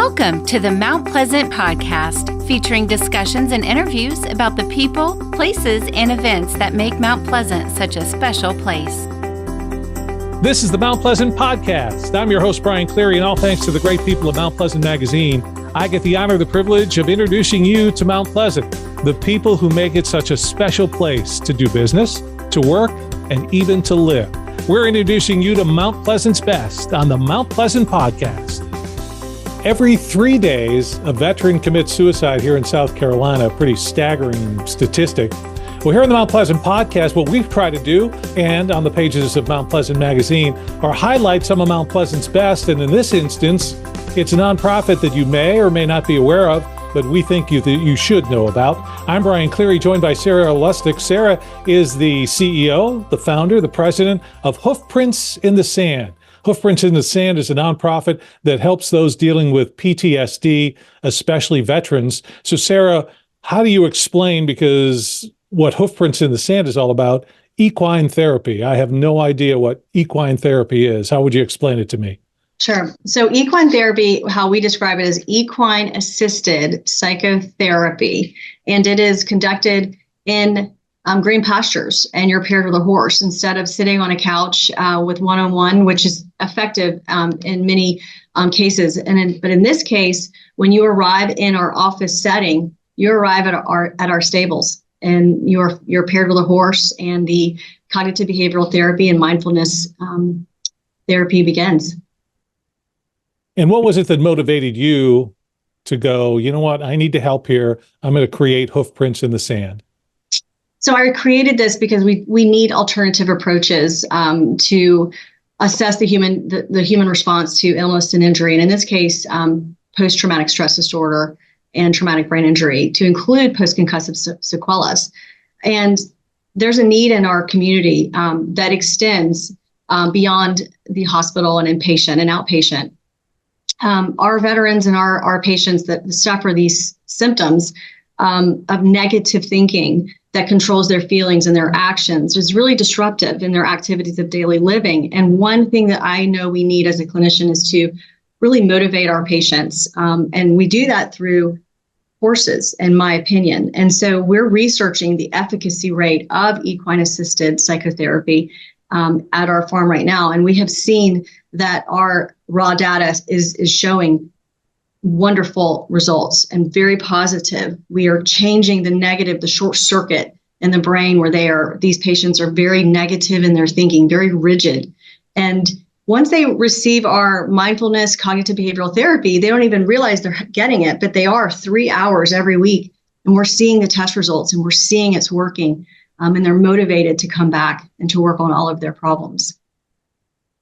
Welcome to the Mount Pleasant Podcast, featuring discussions and interviews about the people, places, and events that make Mount Pleasant such a special place. This is the Mount Pleasant Podcast. I'm your host, Brian Cleary, and all thanks to the great people of Mount Pleasant Magazine, I get the honor, the privilege of introducing you to Mount Pleasant, the people who make it such a special place to do business, to work, and even to live. We're introducing you to Mount Pleasant's best on the Mount Pleasant Podcast. Every 3 days, a veteran commits suicide here in South Carolina, a pretty staggering statistic. Well, here on the Mount Pleasant Podcast, what we've tried to do, and on the pages of Mount Pleasant Magazine, are highlight some of Mount Pleasant's best. And in this instance, it's a nonprofit that you may or may not be aware of, but we think that you should know about. I'm Brian Cleary, joined by Sarah Lustig. Sarah is the CEO, the founder, the president of Hoofprints in the Sand. Hoofprints in the Sand is a nonprofit that helps those dealing with PTSD, especially veterans. So Sarah, how do you explain, because what Hoofprints in the Sand is all about, equine therapy? I have no idea what equine therapy is. How would you explain it to me? Sure. So equine therapy, how we describe it, is equine-assisted psychotherapy, and it is conducted in green pastures, and you're paired with a horse instead of sitting on a couch with one-on-one, which is effective in many cases. But in this case, when you arrive in our office setting, you arrive at our stables, and you're paired with a horse, and the cognitive behavioral therapy and mindfulness therapy begins. And what was it that motivated you to go, you know what, I need to help here. I'm going to create Hoofprints in the Sand? So I created this because we need alternative approaches to assess the human response to illness and injury, and in this case, post-traumatic stress disorder and traumatic brain injury, to include post-concussive sequelas. And there's a need in our community that extends beyond the hospital and inpatient and outpatient. Our veterans and our patients that suffer these symptoms of negative thinking that controls their feelings and their actions is really disruptive in their activities of daily living. And one thing that I know we need as a clinician is to really motivate our patients. And we do that through horses, in my opinion. And so we're researching the efficacy rate of equine-assisted psychotherapy at our farm right now. And we have seen that our raw data is showing wonderful results and very positive. We are changing the negative, the short circuit in the brain where these patients are very negative in their thinking, very rigid. And once they receive our mindfulness cognitive behavioral therapy, they don't even realize they're getting it, but they are 3 hours every week. And we're seeing the test results, and we're seeing it's working. And they're motivated to come back and to work on all of their problems.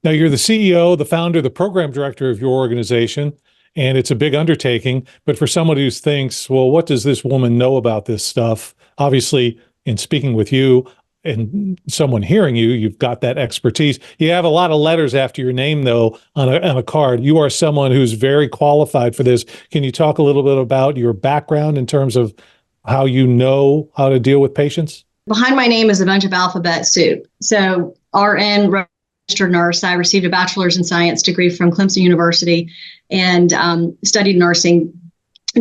Now, you're the CEO, the founder, the program director of your organization, and it's a big undertaking. But for someone who thinks, well, what does this woman know about this stuff? Obviously, in speaking with you and someone hearing you, you've got that expertise. You have a lot of letters after your name, though, on a card. You are someone who's very qualified for this. Can you talk a little bit about your background in terms of how you know how to deal with patients? Behind my name is a bunch of alphabet soup. So RN, registered nurse. I received a bachelor's in science degree from Clemson University and studied nursing,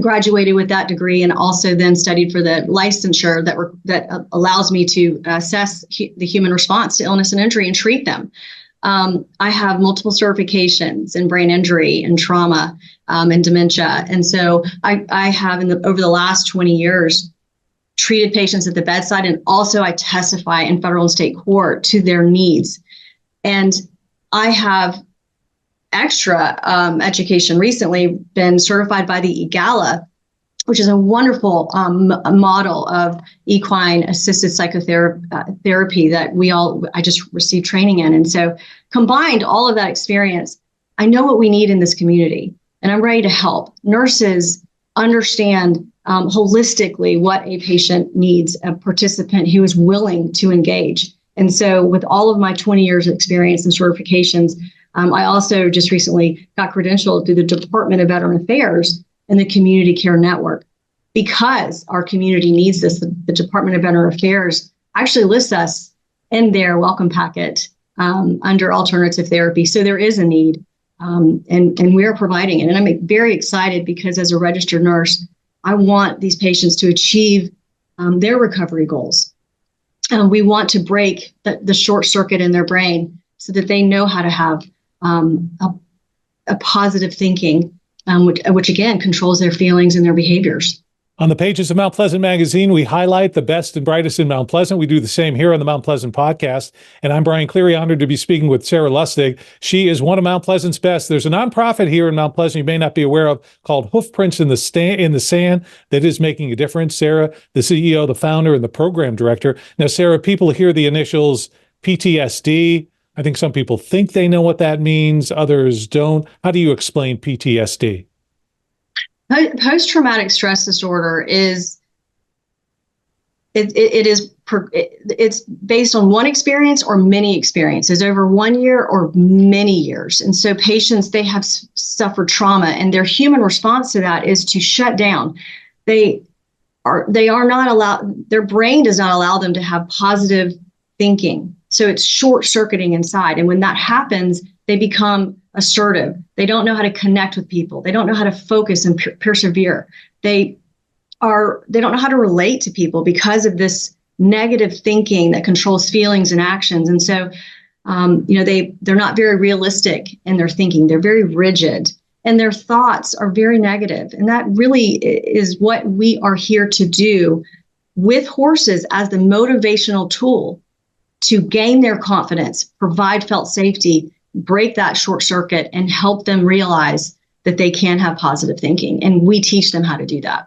graduated with that degree, and also then studied for the licensure that allows me to assess the human response to illness and injury and treat them. I have multiple certifications in brain injury and trauma and dementia. And so I have over the last 20 years treated patients at the bedside, and also I testify in federal and state court to their needs. And I have extra education recently, been certified by the EGALA, which is a wonderful model of equine-assisted psychotherapy that I just received training in. And so combined all of that experience, I know what we need in this community, and I'm ready to help. Nurses understand holistically what a patient needs, a participant who is willing to engage. And so with all of my 20 years of experience and certifications, I also just recently got credentialed through the Department of Veteran Affairs and the Community Care Network. Because our community needs this, the Department of Veteran Affairs actually lists us in their welcome packet under alternative therapy. So there is a need. And we are providing it. And I'm very excited because as a registered nurse, I want these patients to achieve their recovery goals. We want to break the short circuit in their brain so that they know how to have a positive thinking, which again controls their feelings and their behaviors. On the pages of Mount Pleasant Magazine, we highlight the best and brightest in Mount Pleasant. We do the same here on the Mount Pleasant podcast. And I'm Brian Cleary, honored to be speaking with Sarah Lustig. She is one of Mount Pleasant's best. There's a nonprofit here in Mount Pleasant you may not be aware of called Hoofprints in the Sand that is making a difference. Sarah, the CEO, the founder, and the program director. Now, Sarah, people hear the initials PTSD. I think some people think they know what that means. Others don't. How do you explain PTSD? Post-traumatic stress disorder is it's based on one experience or many experiences over 1 year or many years. And so patients, they have suffered trauma, and their human response to that is to shut down. They are not allowed, their brain does not allow them to have positive thinking. So it's short-circuiting inside. And when that happens, they become assertive. They don't know how to connect with people. They don't know how to focus and persevere. They don't know how to relate to people because of this negative thinking that controls feelings and actions. And so, they're not very realistic in their thinking. They're very rigid, and their thoughts are very negative. And that really is what we are here to do with horses as the motivational tool to gain their confidence, provide felt safety, break that short circuit, and help them realize that they can have positive thinking. And we teach them how to do that.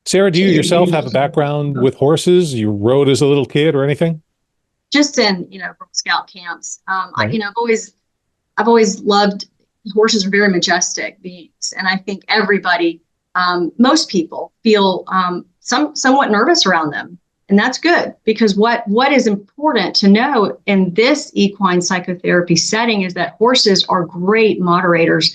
Sarah, do you yourself have a background with horses? You rode as a little kid or anything? Just in, Girl Scout camps. Right. I've always loved horses. Are very majestic beings. And I think everybody, most people feel somewhat nervous around them. And that's good, because what is important to know in this equine psychotherapy setting is that horses are great moderators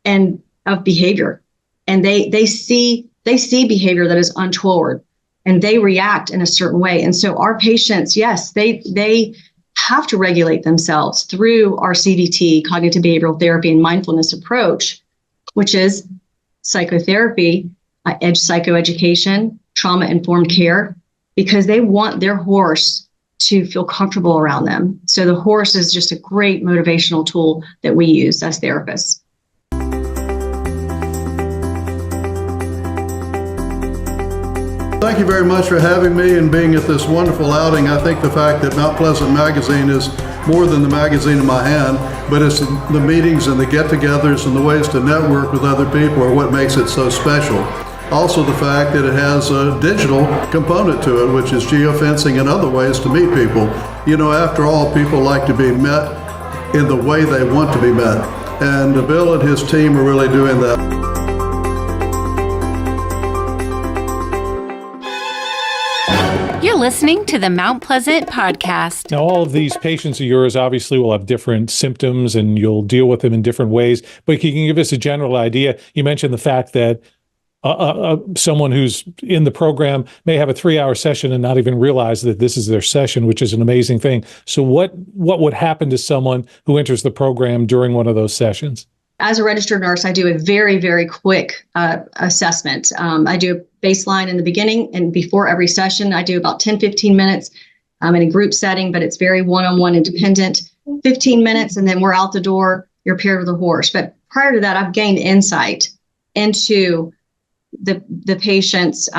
and of behavior, and they see behavior that is untoward, and they react in a certain way. And so our patients, yes, they have to regulate themselves through our CBT, cognitive behavioral therapy, and mindfulness approach, which is psychotherapy, psychoeducation, trauma-informed care, because they want their horse to feel comfortable around them. So the horse is just a great motivational tool that we use as therapists. Thank you very much for having me and being at this wonderful outing. I think the fact that Mount Pleasant Magazine is more than the magazine in my hand, but it's the meetings and the get-togethers and the ways to network with other people are what makes it so special. Also the fact that it has a digital component to it, which is geofencing and other ways to meet people. After all, people like to be met in the way they want to be met. And Bill and his team are really doing that. You're listening to the Mount Pleasant podcast. Now, all of these patients of yours obviously will have different symptoms and you'll deal with them in different ways, but can you give us a general idea? You mentioned the fact that someone who's in the program may have a 3-hour session and not even realize that this is their session, which is an amazing thing. So what would happen to someone who enters the program during one of those sessions? As a registered nurse, I do a very, very quick assessment. I do a baseline in the beginning, and before every session, I do about 10, 15 minutes in a group setting, but it's very one-on-one independent, 15 minutes, and then we're out the door, you're paired with a horse. But prior to that, I've gained insight into the patient's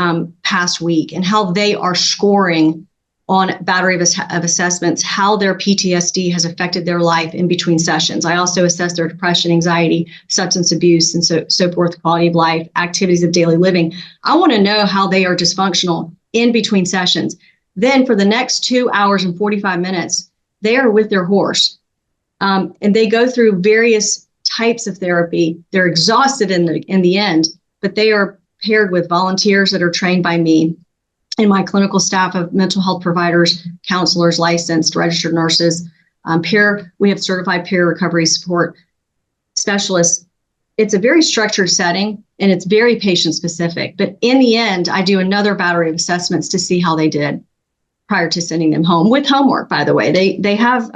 past week and how they are scoring on battery of assessments, how their PTSD has affected their life in between sessions. I also assess their depression, anxiety, substance abuse, and so forth, quality of life, activities of daily living. I want to know how they are dysfunctional in between sessions. Then for the next 2 hours and 45 minutes, they are with their horse. And they go through various types of therapy. They're exhausted in the end, but they are paired with volunteers that are trained by me and my clinical staff of mental health providers, counselors, licensed, registered nurses, we have certified peer recovery support specialists. It's a very structured setting and it's very patient specific. But in the end, I do another battery of assessments to see how they did prior to sending them home with homework, by the way. They have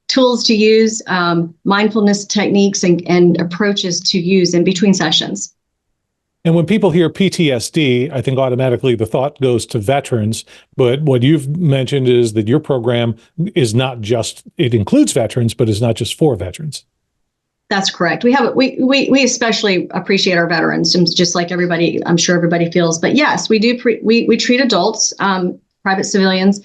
tools to use, mindfulness techniques and approaches to use in between sessions. And when people hear PTSD, I think automatically the thought goes to veterans. But what you've mentioned is that your program is not just, it includes veterans, but is not just for veterans. That's correct. We especially appreciate our veterans, just like everybody, I'm sure everybody feels. But yes, we do. We treat adults, private civilians,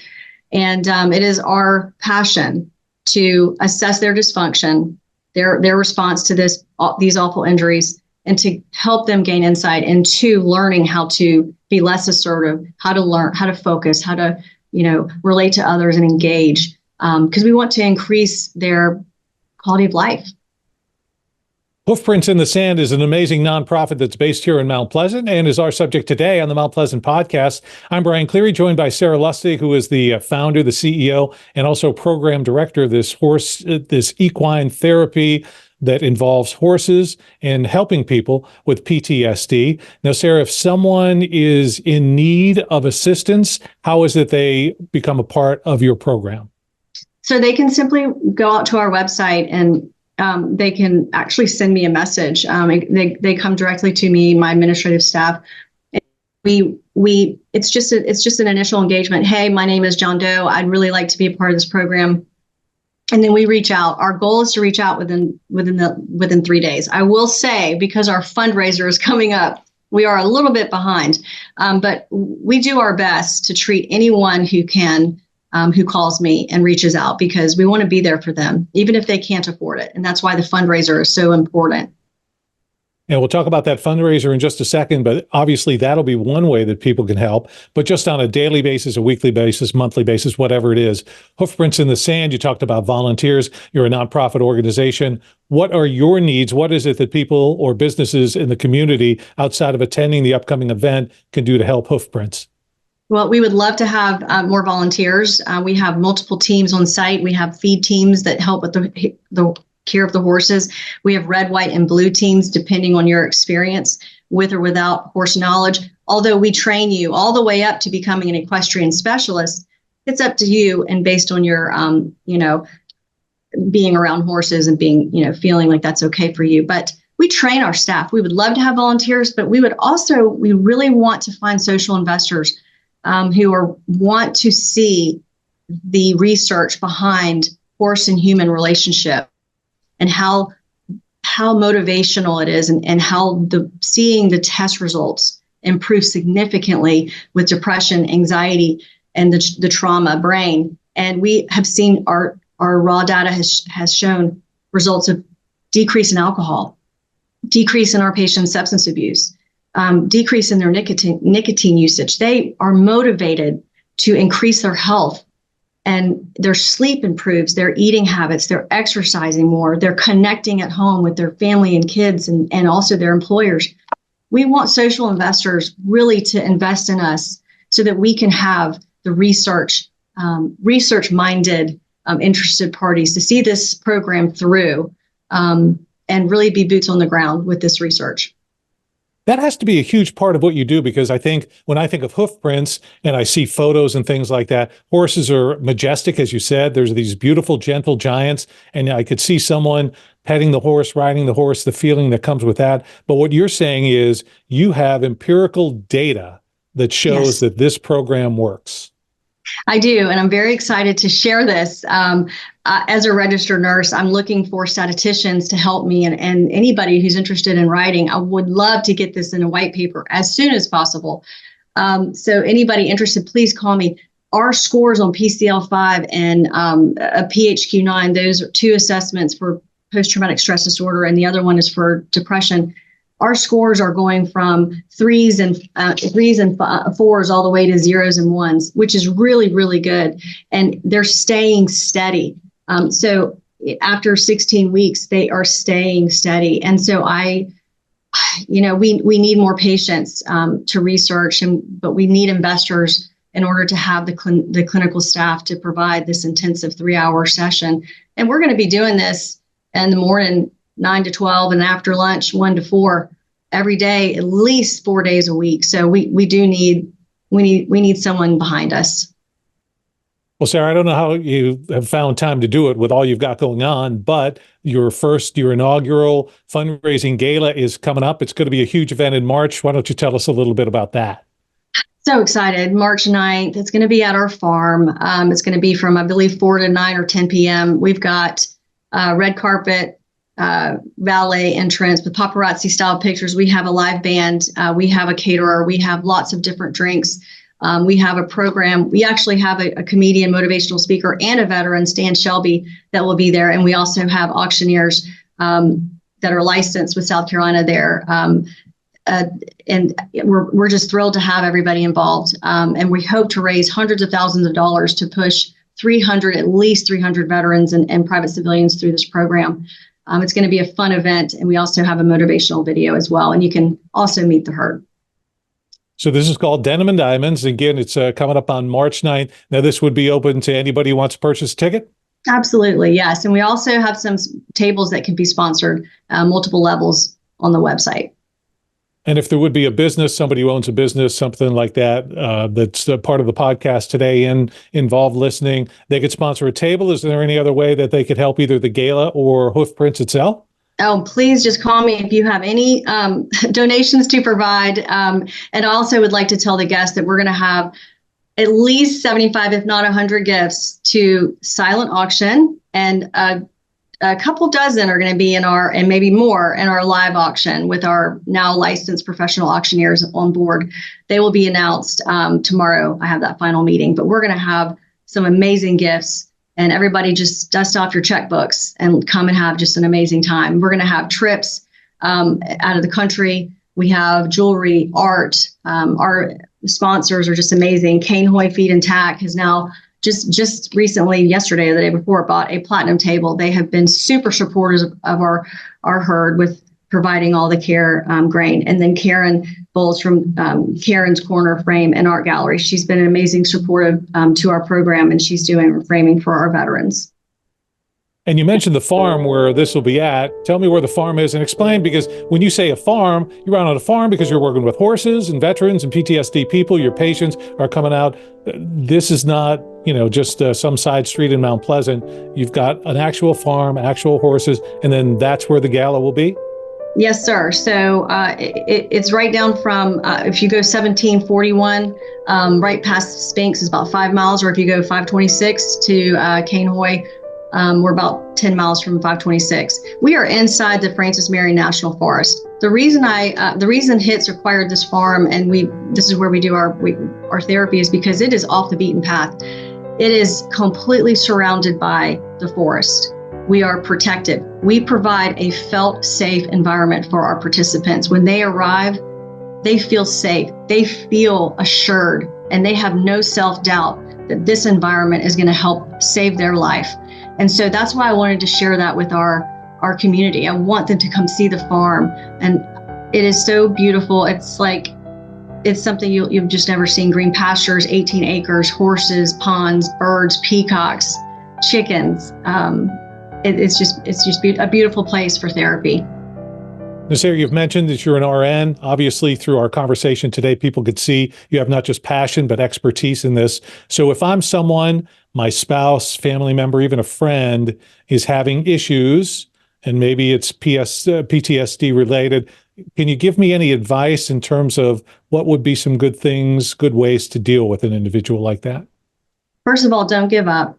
and it is our passion to assess their dysfunction, their response to these awful injuries, and to help them gain insight into learning how to be less assertive, how to learn, how to focus, how to, relate to others and engage, because we want to increase their quality of life. Hoofprints in the Sand is an amazing nonprofit that's based here in Mount Pleasant and is our subject today on the Mount Pleasant podcast. I'm Brian Cleary, joined by Sarah Lustig, who is the founder, the CEO, and also program director of this equine therapy that involves horses and helping people with PTSD. Now, Sarah, if someone is in need of assistance, how is it they become a part of your program? So they can simply go out to our website and they can actually send me a message. They come directly to me, my administrative staff. It's just an initial engagement. Hey, my name is John Doe. I'd really like to be a part of this program. And then we reach out. Our goal is to reach out within 3 days. I will say, because our fundraiser is coming up, we are a little bit behind, but we do our best to treat anyone who calls me and reaches out, because we want to be there for them, even if they can't afford it. And that's why the fundraiser is so important. And we'll talk about that fundraiser in just a second, but obviously that'll be one way that people can help. But just on a daily basis, a weekly basis, monthly basis, whatever it is. Hoofprints in the Sand, you talked about volunteers. You're a nonprofit organization. What are your needs? What is it that people or businesses in the community outside of attending the upcoming event can do to help Hoofprints? Well, we would love to have more volunteers. We have multiple teams on site. We have feed teams that help with the care of the horses. We have red, white, and blue teams, depending on your experience with or without horse knowledge. Although we train you all the way up to becoming an equestrian specialist, it's up to you, and based on your, being around horses and being, feeling like that's okay for you. But we train our staff. We would love to have volunteers, but we really want to find social investors who want to see the research behind horse and human relationship, and how motivational it is, and how seeing the test results improve significantly with depression, anxiety, and the trauma brain. And we have seen our raw data has shown results of decrease in alcohol, decrease in our patients' substance abuse, decrease in their nicotine usage. They are motivated to increase their health, and their sleep improves, their eating habits, they're exercising more, they're connecting at home with their family and kids, and also their employers. We want social investors really to invest in us so that we can have the research-minded, interested parties to see this program through, and really be boots on the ground with this research. That has to be a huge part of what you do, because I think when I think of Hoofprints and I see photos and things like that, horses are majestic, as you said. There's these beautiful, gentle giants, and I could see someone petting the horse, riding the horse, the feeling that comes with that. But what you're saying is you have empirical data that shows that this program works. I do, and I'm very excited to share this. As a registered nurse, I'm looking for statisticians to help me, and anybody who's interested in writing. I would love to get this in a white paper as soon as possible. So anybody interested, please call me. Our scores on PCL5 and a PHQ-9, those are two assessments for post-traumatic stress disorder, and the other one is for depression. Our scores are going from threes and fours all the way to zeros and ones, which is really, really good. And they're staying steady. So after 16 weeks, they are staying steady. And so we need more patients to research, but we need investors in order to have the clinical staff to provide this intensive 3-hour session. And we're going to be doing this in the morning, 9 to 12, and after lunch, 1 to 4, every day, at least 4 days a week. So we need someone behind us. Well, Sarah, I don't know how you have found time to do it with all you've got going on, but your inaugural fundraising gala is coming up. It's going to be a huge event in March. Why don't you tell us a little bit about that? So excited. March 9th. It's going to be at our farm. It's going to be from, I believe, 4 to 9 or 10 p.m. We've got red carpet, valet entrance with paparazzi style pictures. We have a live band. We have a caterer. We have lots of different drinks. We have a program. We actually have a comedian, motivational speaker, and a veteran, Stan Shelby, that will be there. And we also have auctioneers that are licensed with South Carolina there. And we're just thrilled to have everybody involved. And we hope to raise hundreds of thousands of dollars to push at least 300 veterans and private civilians through this program. It's going to be a fun event. And we also have a motivational video as well. And you can also meet the herd. So this is called Denim and Diamonds. Again, it's coming up on March 9th. Now, this would be open to anybody who wants to purchase a ticket? Absolutely, yes. And we also have some tables that can be sponsored, multiple levels on the website. And if there would be a business, somebody who owns a business, something like that, that's part of the podcast today and involved listening, they could sponsor a table. Is there any other way that they could help either the gala or Hoofprints itself? Oh, please just call me if you have any donations to provide. And I also would like to tell the guests that we're going to have at least 75, if not 100 gifts to silent auction. And a couple dozen are going to be and maybe more in our live auction with our now licensed professional auctioneers on board. They will be announced tomorrow. I have that final meeting, but we're going to have some amazing gifts. And everybody just dust off your checkbooks and come and have just an amazing time. We're going to have trips out of the country. We have jewelry, art. Our sponsors are just amazing. Cane Hoy Feed and Tack has now just recently, yesterday or the day before, bought a platinum table. They have been super supporters of our herd with providing all the care grain. And then Karen Bowles from Karen's Corner Frame and Art Gallery. She's been an amazing supportive to our program, and she's doing framing for our veterans. And you mentioned the farm where this will be at. Tell me where the farm is and explain, because when you say a farm, you're out on a farm because you're working with horses and veterans and PTSD people. Your patients are coming out. This is not, just some side street in Mount Pleasant. You've got an actual farm, actual horses, and then that's where the gala will be? Yes, sir. So it's right down from, if you go 1741, right past Spinks is about 5 miles, or if you go 526 to Cane Hoy, we're about 10 miles from 526. We are inside the Francis Marion National Forest. The reason HITS acquired this farm, and this is where we do our therapy, is because it is off the beaten path. It is completely surrounded by the forest. We are protected. We provide a felt safe environment for our participants. When they arrive, they feel safe, they feel assured, and they have no self-doubt that this environment is going to help save their life. And so that's why I wanted to share that with our community. I want them to come see the farm. And it is so beautiful. It's something you've just never seen. Green pastures, 18 acres, horses, ponds, birds, peacocks, chickens. It's just a beautiful place for therapy. Now, Sarah, you've mentioned that you're an RN. Obviously, through our conversation today, people could see you have not just passion, but expertise in this. So if I'm someone, my spouse, family member, even a friend is having issues, and maybe it's PTSD related, can you give me any advice in terms of what would be some good things, good ways to deal with an individual like that? First of all, don't give up.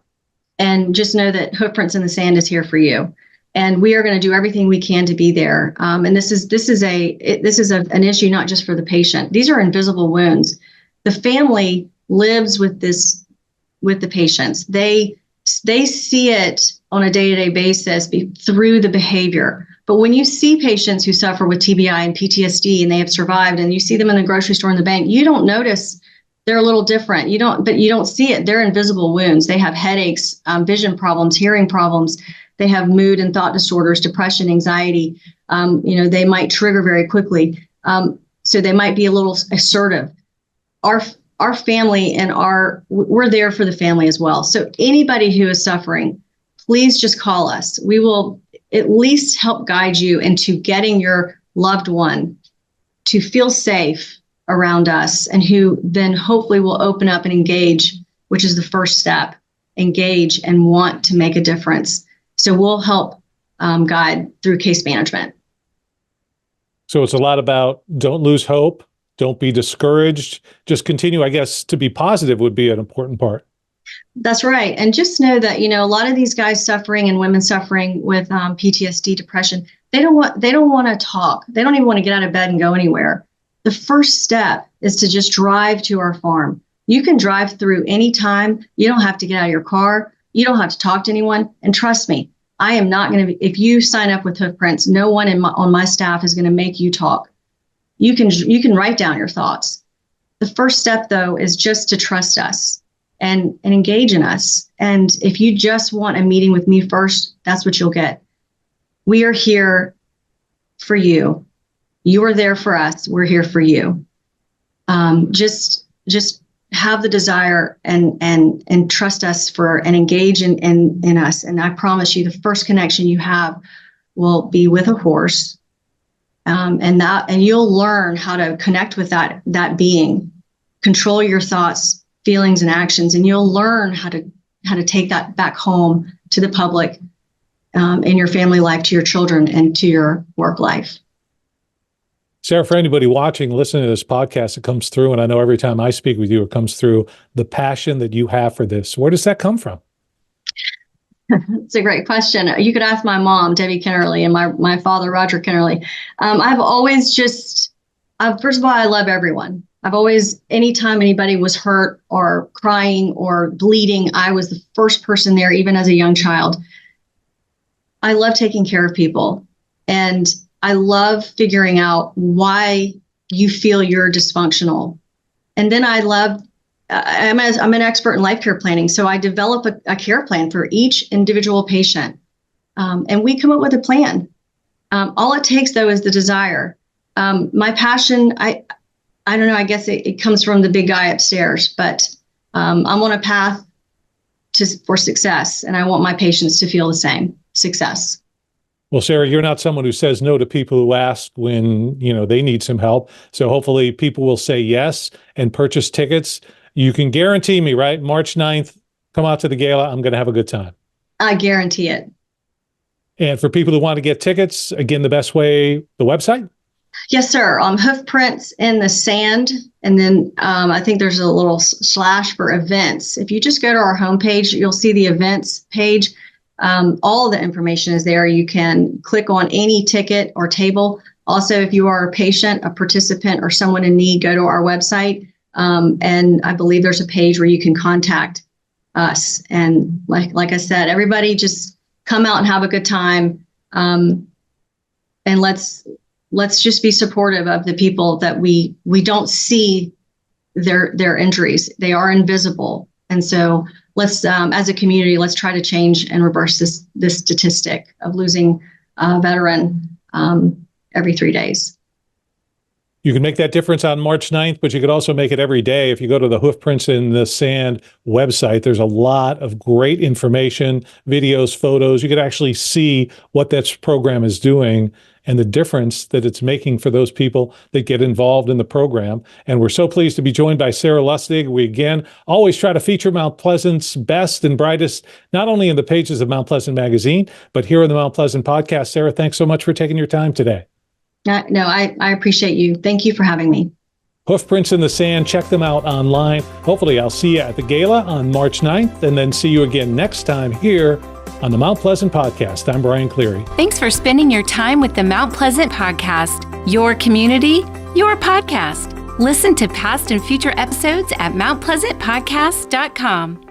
And just know that Hoofprints in the Sand is here for you. And we are going to do everything we can to be there. And this is an issue not just for the patient. These are invisible wounds. The family lives with the patients. They see it on a day-to-day basis through the behavior. But when you see patients who suffer with TBI and PTSD and they have survived, and you see them in the grocery store and the bank, you don't notice they're a little different. You don't see it. They're invisible wounds. They have headaches, vision problems, hearing problems. They have mood and thought disorders, depression, anxiety. They might trigger very quickly. So they might be a little assertive. Our family and we're there for the family as well. So anybody who is suffering, please just call us. We will at least help guide you into getting your loved one to feel safe around us, and who then hopefully will open up and engage, which is the first step engage and want to make a difference. So we'll help guide through case management. So it's a lot about don't lose hope, don't be discouraged, just continue, I guess, to be positive would be an important part. That's right. And just know that, a lot of these guys suffering and women suffering with PTSD, depression, they don't want to talk. They don't even want to get out of bed and go anywhere. The first step is to just drive to our farm. You can drive through anytime. You don't have to get out of your car. You don't have to talk to anyone. And trust me, I am not going to, if you sign up with Hoofprints, no one on my staff is going to make you talk. You can write down your thoughts. The first step, though, is just to trust us and engage in us. And if you just want a meeting with me first, that's what you'll get. We are here for you. You are there for us. We're here for you. Just have the desire and trust us and engage in us. And I promise you, the first connection you have will be with a horse. And you'll learn how to connect with that being, control your thoughts, feelings, and actions, and you'll learn how to take that back home to the public, in your family life, to your children, and to your work life. Sarah, for anybody watching, listening to this podcast, it comes through, and I know every time I speak with you, it comes through the passion that you have for this. Where does that come from? It's a great question. You could ask my mom, Debbie Kennerly, and my father, Roger Kennerly. I've always first of all, I love everyone. I've always, anytime anybody was hurt or crying or bleeding, I was the first person there, even as a young child. I love taking care of people, and I love figuring out why you feel you're dysfunctional. And then I'm an expert in life care planning, so I develop a care plan for each individual patient. And we come up with a plan. All it takes, though, is the desire. My passion, I don't know, I guess it comes from the big guy upstairs, but I'm on a path for success, and I want my patients to feel the same success. Well, Sarah, you're not someone who says no to people who ask when, they need some help. So hopefully people will say yes and purchase tickets. You can guarantee me, right? March 9th, come out to the gala. I'm going to have a good time. I guarantee it. And for people who want to get tickets, again, the best way, the website? Yes, sir. Hoofprints in the Sand. And then I think there's a little slash for events. If you just go to our homepage, you'll see the events page. All of the information is there. You can click on any ticket or table. Also, if you are a patient, a participant, or someone in need, go to our website. And I believe there's a page where you can contact us. And like I said, everybody just come out and have a good time. And let's just be supportive of the people that we don't see their injuries. They are invisible. And so let's, as a community, let's try to change and reverse this statistic of losing a veteran every 3 days. You can make that difference on March 9th, but you could also make it every day. If you go to the Hoofprints in the Sand website, there's a lot of great information, videos, photos. You could actually see what that program is doing and the difference that it's making for those people that get involved in the program. And we're so pleased to be joined by Sarah Lustig. We, again, always try to feature Mount Pleasant's best and brightest, not only in the pages of Mount Pleasant Magazine, but here in the Mount Pleasant podcast. Sarah, thanks so much for taking your time today. No, I appreciate you. Thank you for having me. Hoofprints in the Sand, check them out online. Hopefully I'll see you at the gala on March 9th, and then see you again next time here on the Mount Pleasant Podcast. I'm Brian Cleary. Thanks for spending your time with the Mount Pleasant Podcast, your community, your podcast. Listen to past and future episodes at mountpleasantpodcast.com.